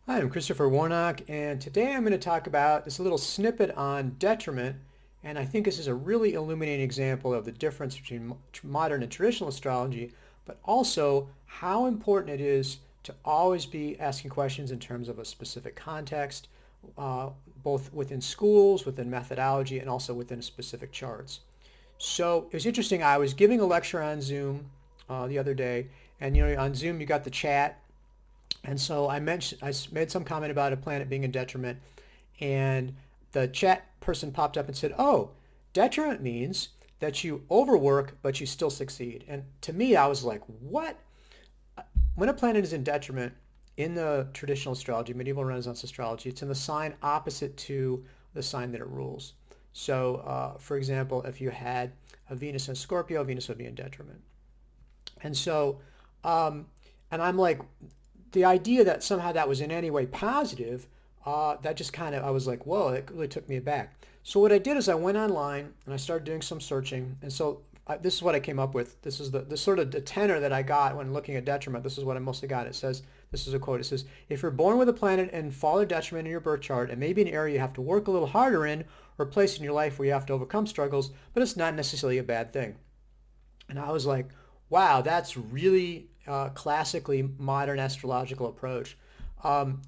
Hi, I'm Christopher Warnock, and today I'm going to talk about this little snippet on detriment. And I think this is a really illuminating example of the difference between modern and traditional astrology, but also how important it is to always be asking questions in terms of a specific context, uh, both within schools, within methodology, and also within specific charts. So it was interesting. I was giving a lecture on Zoom the other day, and on Zoom you got the chat, and so I made some comment about a planet being in detriment, and the chat person popped up and said, "Oh, detriment means that you overwork but you still succeed." And to me, I was like, "What?" When a planet is in detriment in the traditional astrology, medieval Renaissance astrology, it's in the sign opposite to the sign that it rules. So, for example, if you had a Venus in Scorpio, Venus would be in detriment. And so, um, and I'm like, the idea that somehow that was in any way positive, that just kind of, I was like, whoa, it really took me aback. So what I did is I went online and I started doing some searching. And so this is what I came up with. This is the sort of the tenor that I got when looking at detriment. This is what I mostly got. It says, this is a quote. It says, if you're born with a planet in fall or detriment in your birth chart, it may be an area you have to work a little harder in, or a place in your life where you have to overcome struggles, but it's not necessarily a bad thing. And I was like, wow, that's really classically modern astrological approach. And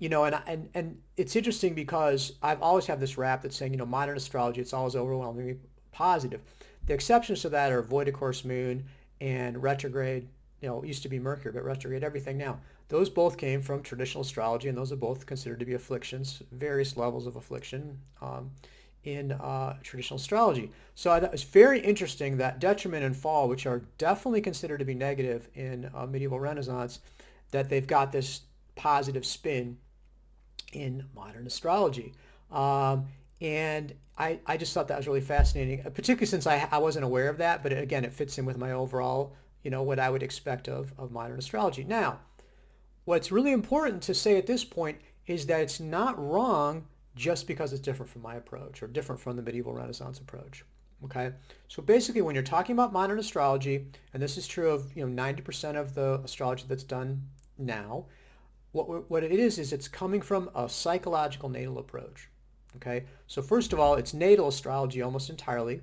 it's interesting because I've always had this rap that's saying, modern astrology, it's always overwhelmingly positive. The exceptions to that are void of course moon and retrograde. It used to be Mercury, but retrograde everything now. Those both came from traditional astrology, and those are both considered to be afflictions, various levels of affliction. In traditional astrology. So I thought it was very interesting that detriment and fall, which are definitely considered to be negative in medieval Renaissance, that they've got this positive spin in modern astrology. And I just thought that was really fascinating, particularly since I wasn't aware of that. But again, it fits in with my overall, what I would expect of modern astrology. Now, what's really important to say at this point is that it's not wrong just because it's different from my approach or different from the medieval Renaissance approach. Okay, so basically, when you're talking about modern astrology, and this is true of 90% of the astrology that's done now, what it is it's coming from a psychological natal approach. Okay, so first of all, it's natal astrology almost entirely.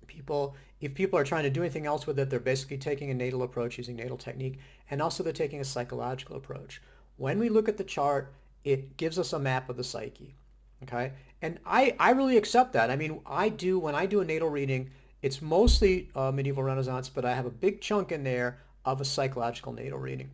If people are trying to do anything else with it, they're basically taking a natal approach using natal technique, and also they're taking a psychological approach. When we look at the chart, it gives us a map of the psyche. Okay, and I really accept that. I mean, when I do a natal reading, it's mostly medieval Renaissance, but I have a big chunk in there of a psychological natal reading.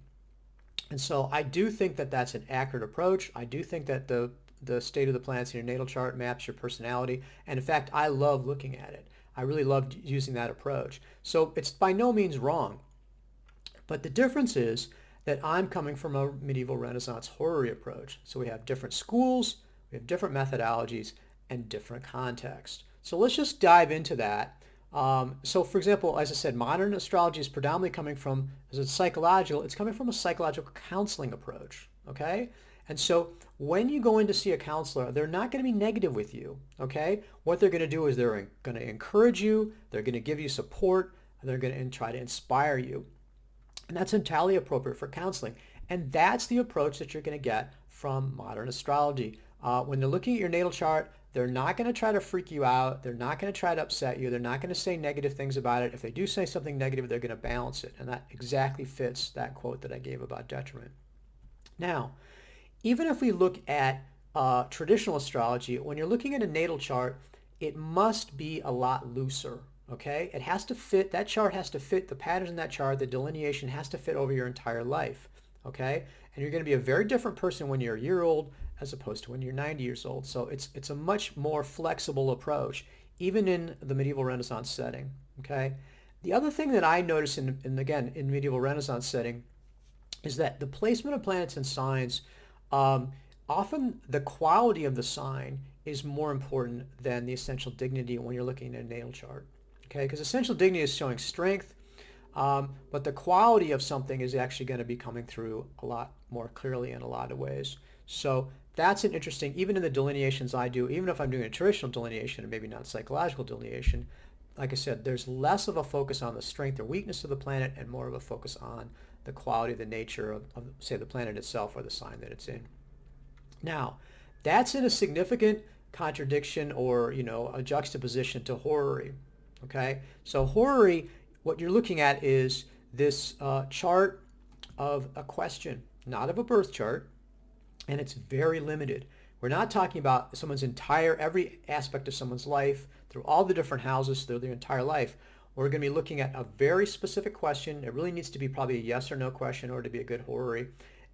And so I do think that that's an accurate approach. I do think that the state of the planets in your natal chart maps your personality. And in fact, I love looking at it. I really love using that approach. So it's by no means wrong. But the difference is that I'm coming from a medieval Renaissance horary approach. So we have different schools, we have different methodologies, and different contexts. So let's just dive into that. So for example, as I said, modern astrology is predominantly coming from, as it's psychological, it's coming from a psychological counseling approach, okay? And so when you go in to see a counselor, they're not going to be negative with you, okay? What they're going to do is they're going to encourage you, they're going to give you support, and they're going to try to inspire you. And that's entirely appropriate for counseling. And that's the approach that you're going to get from modern astrology. When they're looking at your natal chart, they're not going to try to freak you out. They're not going to try to upset you. They're not going to say negative things about it. If they do say something negative, they're going to balance it. And that exactly fits that quote that I gave about detriment. Now, even if we look at traditional astrology, when you're looking at a natal chart, it must be a lot looser. Okay, it has to fit, that chart has to fit the patterns in that chart, the delineation has to fit over your entire life. Okay, and you're going to be a very different person when you're a year old as opposed to when you're 90 years old. So it's a much more flexible approach, even in the medieval Renaissance setting. Okay, the other thing that I notice again in medieval Renaissance setting is that the placement of planets and signs, um, often the quality of the sign is more important than the essential dignity when you're looking at a natal chart. Okay, because essential dignity is showing strength, but the quality of something is actually going to be coming through a lot more clearly in a lot of ways. So that's an interesting, even in the delineations I do, even if I'm doing a traditional delineation and maybe not psychological delineation, like I said, there's less of a focus on the strength or weakness of the planet and more of a focus on the quality, the nature of say, the planet itself or the sign that it's in. Now, that's in a significant contradiction or, a juxtaposition to horary. Okay? So horary, what you're looking at is this chart of a question, not of a birth chart, and it's very limited. We're not talking about someone's every aspect of someone's life through all the different houses through their entire life. We're going to be looking at a very specific question. It really needs to be probably a yes or no question in order to be a good horary.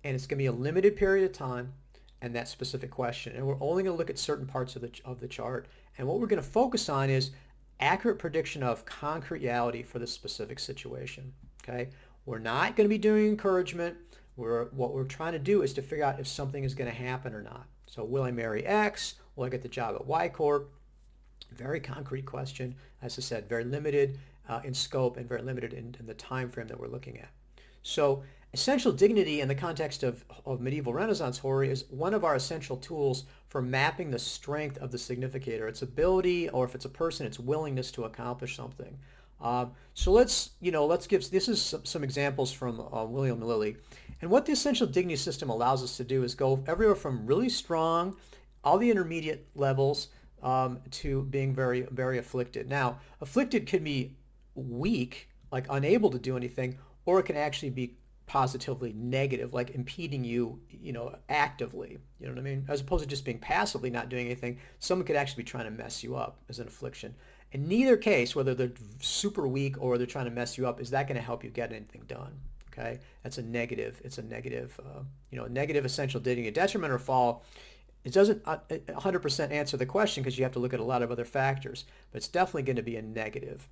And it's going to be a limited period of time and that specific question. And we're only going to look at certain parts of the chart. And what we're going to focus on is accurate prediction of concrete reality for the specific situation. Okay? We're not going to be doing encouragement. What we're trying to do is to figure out if something is going to happen or not. So will I marry X? Will I get the job at Y Corp? Very concrete question. As I said, very limited in scope and very limited in the time frame that we're looking at. So essential dignity in the context of medieval Renaissance horary is one of our essential tools for mapping the strength of the significator, its ability, or if it's a person, its willingness to accomplish something. So let's give, this is some examples from William Lilly. And what the essential dignity system allows us to do is go everywhere from really strong, all the intermediate levels, to being very, very afflicted. Now, afflicted can be weak, like unable to do anything, or it can actually be positively negative, like impeding you, actively. You know what I mean? As opposed to just being passively not doing anything, someone could actually be trying to mess you up as an affliction. In neither case, whether they're super weak or they're trying to mess you up, is that going to help you get anything done? Okay, that's a negative. It's a negative, negative essential dignity. A detriment or fall, it doesn't 100% answer the question because you have to look at a lot of other factors, but it's definitely going to be a negative.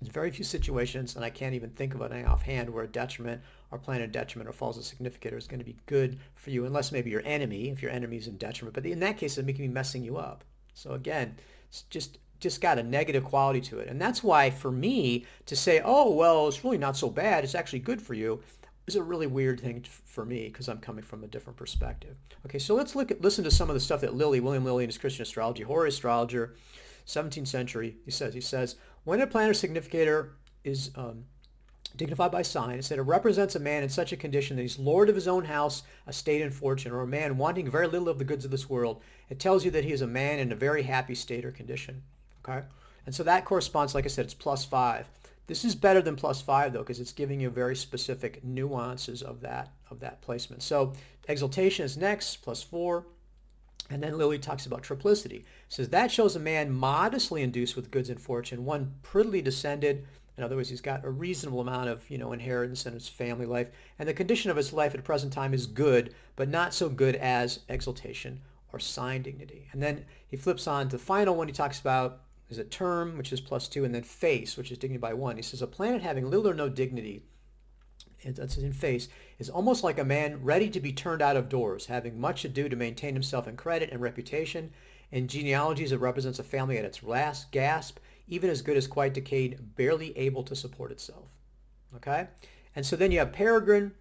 There's very few situations, and I can't even think of any offhand, where a detriment or planet detriment or falls a significator is going to be good for you, unless maybe your enemy, if your enemy's in detriment. But in that case, it may be messing you up. So again, it's just got a negative quality to it. And that's why for me to say, oh, well, it's really not so bad, it's actually good for you, is a really weird thing for me because I'm coming from a different perspective. Okay, so let's listen to some of the stuff that William Lilly in his Christian Astrology, horary astrologer, 17th century, he says, when a planet or significator is dignified by sign, it said it represents a man in such a condition that he's lord of his own house, estate, and fortune, or a man wanting very little of the goods of this world. It tells you that he is a man in a very happy state or condition. Okay, and so that corresponds, like I said, it's +5. This is better than +5 though, because it's giving you very specific nuances of that placement. So exaltation is next, +4. And then Lilly talks about triplicity. It says that shows a man modestly induced with goods and fortune, one prettily descended. In other words, he's got a reasonable amount of, inheritance in his family life. And the condition of his life at the present time is good, but not so good as exaltation or sign dignity. And then he flips on to the final one. He talks about is a term, which is +2, and then face, which is dignity by 1. He says a planet having little or no dignity, that's in face, is almost like a man ready to be turned out of doors, having much ado to maintain himself in credit and reputation. In genealogies, it represents a family at its last gasp, even as good as quite decayed, barely able to support itself. Okay? And so then you have peregrine,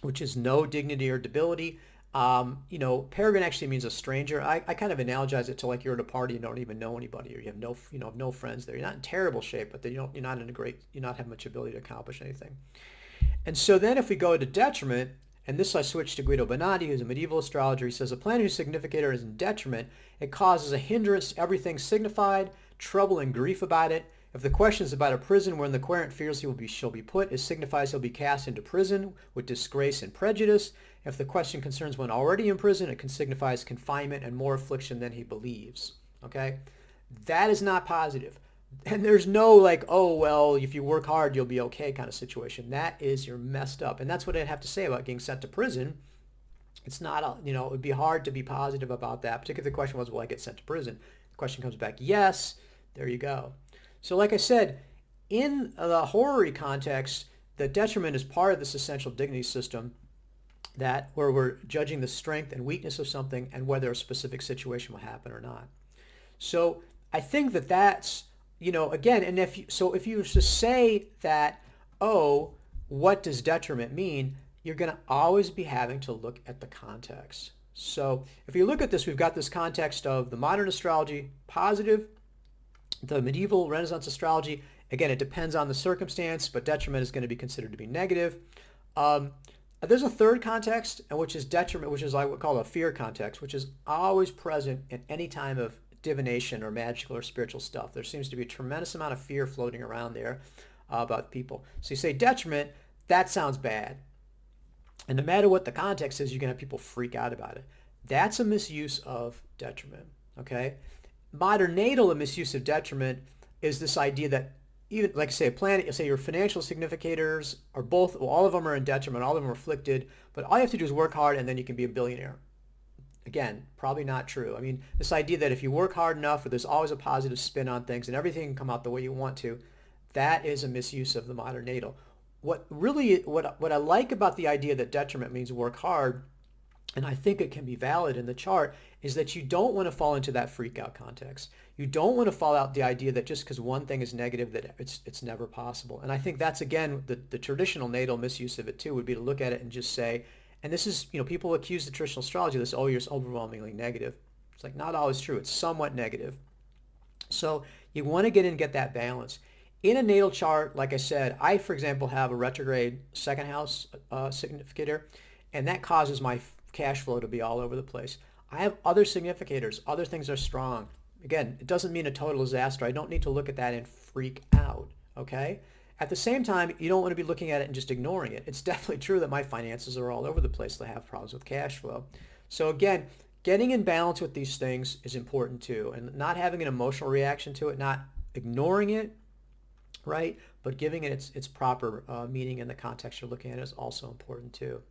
which is no dignity or debility. Peregrine actually means a stranger. I kind of analogize it to like you're at a party and don't even know anybody, or you have no friends there. You're not in terrible shape, but you're not have much ability to accomplish anything. And so then if we go to detriment, and this I switched to Guido Bonatti, who's a medieval astrologer, he says a planet whose significator is in detriment, it causes a hindrance to everything signified, trouble and grief about it. If the question is about a prison wherein the querent fears shall be put, it signifies he'll be cast into prison with disgrace and prejudice. If the question concerns one already in prison, it signifies confinement and more affliction than he believes. Okay? That is not positive. And there's no like, oh, well, if you work hard, you'll be okay kind of situation. That is, you're messed up. And that's what I'd have to say about getting sent to prison. It's not, it would be hard to be positive about that. Particularly if the question was, will I get sent to prison? The question comes back, yes. There you go. So like I said, in the horary context, the detriment is part of this essential dignity system where we're judging the strength and weakness of something and whether a specific situation will happen or not. So I think that's, again, and if you were to say that, oh, what does detriment mean? You're going to always be having to look at the context. So if you look at this, we've got this context of the modern astrology, positive, the medieval Renaissance astrology. Again, it depends on the circumstance, but detriment is going to be considered to be negative. There's a third context, and which is detriment, which is like what we call a fear context, which is always present in any time of divination or magical or spiritual stuff. There seems to be a tremendous amount of fear floating around there about people. So you say detriment, that sounds bad. And no matter what the context is, you're going to have people freak out about it. That's a misuse of detriment, okay? Modern natal, a misuse of detriment, is this idea that even, like I say, a planet, say your financial significators are both, well, all of them are in detriment, all of them are afflicted, but all you have to do is work hard and then you can be a billionaire. Again, probably not true. I mean, this idea that if you work hard enough, or there's always a positive spin on things and everything can come out the way you want to, that is a misuse of the modern natal. What I like about the idea that detriment means work hard, and I think it can be valid in the chart, is that you don't want to fall into that freak out context. You don't want to fall out the idea that just because one thing is negative that it's never possible. And I think that's, again, the traditional natal misuse of it too, would be to look at it and just say, and this is, people accuse the traditional astrology of this, oh, you're overwhelmingly negative. It's like not always true. It's somewhat negative. So you want to get in and get that balance. In a natal chart, like I said, I, for example, have a retrograde second house significator, and that causes my cash flow to be all over the place. I have other significators. Other things are strong. Again, it doesn't mean a total disaster. I don't need to look at that and freak out, okay? At the same time, you don't want to be looking at it and just ignoring it. It's definitely true that my finances are all over the place. I have problems with cash flow. So again, getting in balance with these things is important too, and not having an emotional reaction to it, not ignoring it, right? But giving it its proper meaning in the context you're looking at is also important too.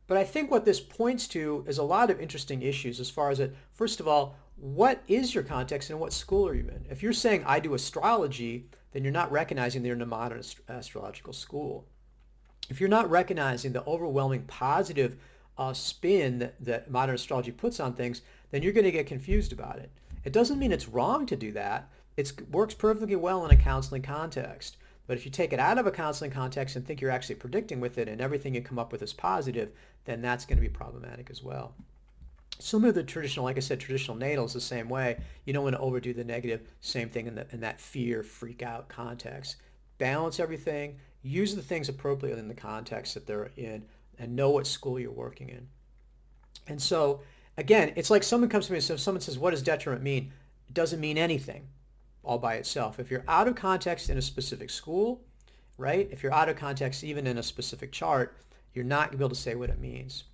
But I think what this points to is a lot of interesting issues as far as it, first of all, what is your context and what school are you in? If you're saying I do astrology, then you're not recognizing that you're in a modern astrological school. If you're not recognizing the overwhelming positive spin that modern astrology puts on things, then you're going to get confused about it. It doesn't mean it's wrong to do that. It works perfectly well in a counseling context. But if you take it out of a counseling context and think you're actually predicting with it and everything you come up with is positive, then that's going to be problematic as well. Similar to the traditional, like I said, traditional natal is the same way. You don't want to overdo the negative. Same thing in that fear, freak out context. Balance everything. Use the things appropriately in the context that they're in, and know what school you're working in. And so, again, it's like someone comes to me and says, someone says, what does detriment mean? It doesn't mean anything all by itself. If you're out of context in a specific school, right? If you're out of context even in a specific chart, you're not going to be able to say what it means.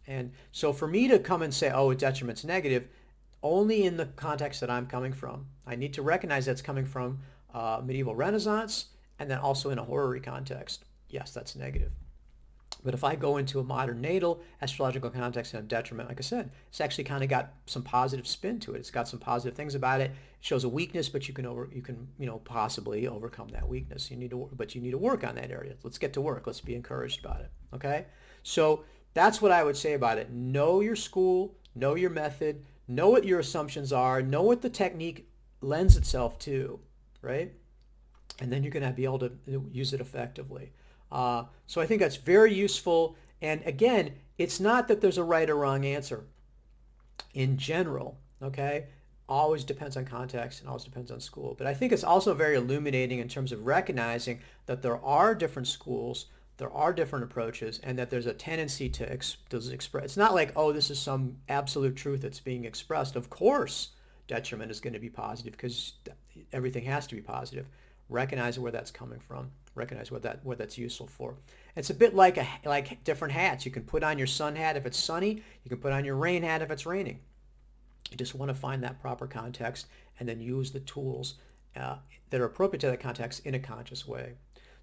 And so for me to come and say, oh, detriment's negative, only in the context that I'm coming from. I need to recognize that's coming from medieval Renaissance and then also in a horary context. Yes, that's negative. But if I go into a modern natal astrological context and a detriment, like I said, it's actually kind of got some positive spin to it. It's got some positive things about it. It shows a weakness, but you can possibly overcome that weakness. You need to work on that area. Let's get to work. Let's be encouraged about it. Okay? So that's what I would say about it. Know your school, know your method, know what your assumptions are, know what the technique lends itself to, right? And then you're going to be able to use it effectively. So I think that's very useful. And again, it's not that there's a right or wrong answer in general, okay? Always depends on context and always depends on school. But I think it's also very illuminating in terms of recognizing that there are different schools, there are different approaches, and that there's a tendency to express. It's not like, oh, this is some absolute truth that's being expressed. Of course, detriment is going to be positive because everything has to be positive. Recognize where that's coming from. Recognize what that's useful for. It's a bit like different hats. You can put on your sun hat if it's sunny. You can put on your rain hat if it's raining. You just want to find that proper context and then use the tools that are appropriate to that context in a conscious way.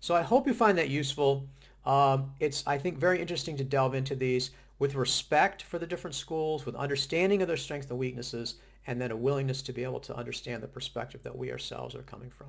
So I hope you find that useful. It's, I think, very interesting to delve into these with respect for the different schools, with understanding of their strengths and weaknesses, and then a willingness to be able to understand the perspective that we ourselves are coming from.